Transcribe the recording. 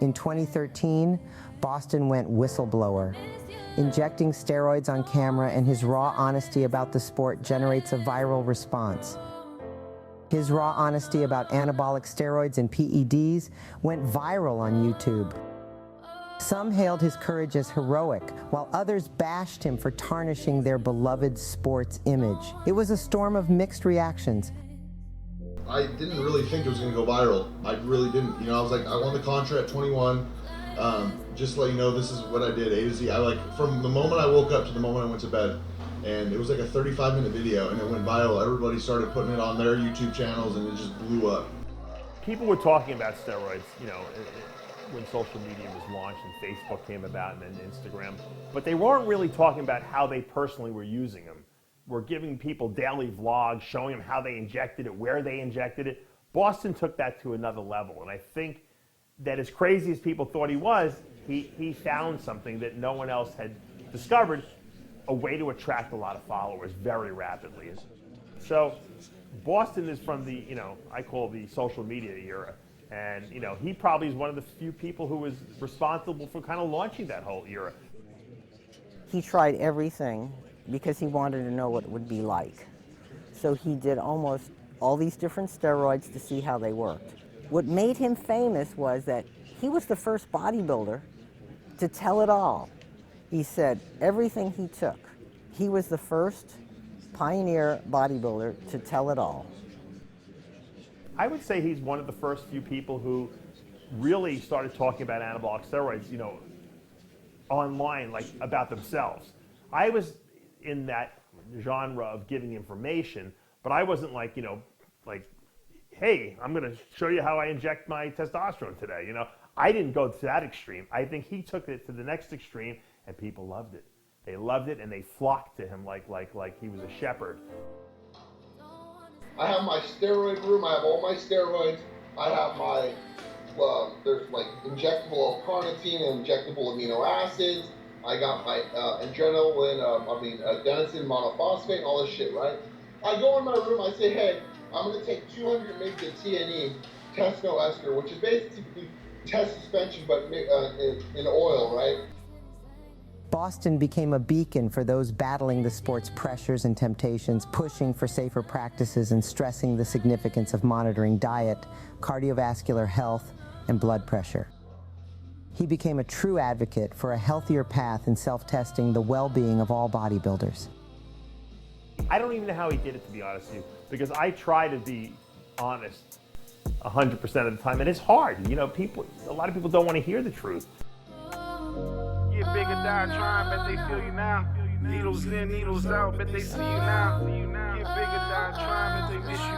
In 2013, Bostin went whistleblower. Injecting steroids on camera and his raw honesty about the sport generates a viral response. His raw honesty about anabolic steroids and PEDs went viral on YouTube. Some hailed his courage as heroic, while others bashed him for tarnishing their beloved sports image. It was a storm of mixed reactions. I didn't really think it was going to go viral. I really didn't. You know, I was like, I won the contract at 21. Just to let you know, this is what I did, A to Z. From the moment I woke up to the moment I went to bed, and it was like a 35-minute video, and it went viral. Everybody started putting it on their YouTube channels, and it just blew up. People were talking about steroids, you know, when social media was launched and Facebook came about and then Instagram, but they weren't really talking about how they personally were using them. We're giving people daily vlogs, showing them how they injected it, where they injected it. Bostin took that to another level, and I think that as crazy as people thought he was, he found something that no one else had discovered, a way to attract a lot of followers very rapidly. So Bostin is from the, you know, I call the social media era. And, you know, he probably is one of the few people who was responsible for kind of launching that whole era. He tried everything because he wanted to know what it would be like. So he did almost all these different steroids to see how they worked. What made him famous was that he was the first bodybuilder to tell it all. He said everything he took. He was the first pioneer bodybuilder to tell it all. I would say he's one of the first few people who really started talking about anabolic steroids, you know, online, like about themselves. I was in that genre of giving information, but I wasn't like, you know, like, hey, I'm going to show you how I inject my testosterone today. You know, I didn't go to that extreme. I think he took it to the next extreme, and people loved it. They loved it, and they flocked to him like he was a shepherd. I have my steroid room. I have all my steroids. I have my, there's like injectable carnitine and injectable amino acids. I got my adenosine monophosphate, all this shit, right? I go in my room, I say, hey, I'm gonna take 200 mg of TNE, testo ester, which is basically test suspension, but in oil, right? Bostin became a beacon for those battling the sport's pressures and temptations, pushing for safer practices and stressing the significance of monitoring diet, cardiovascular health, and blood pressure. He became a true advocate for a healthier path in self-testing the well-being of all bodybuilders. I don't even know how he did it, to be honest with you, because I try to be honest 100% of the time, and it's hard. You know, a lot of people don't want to hear the truth. Get bigger, die trying, bet they feel you now. Needles in, needles out, bet they see you now. Get bigger, die trying, bet they miss you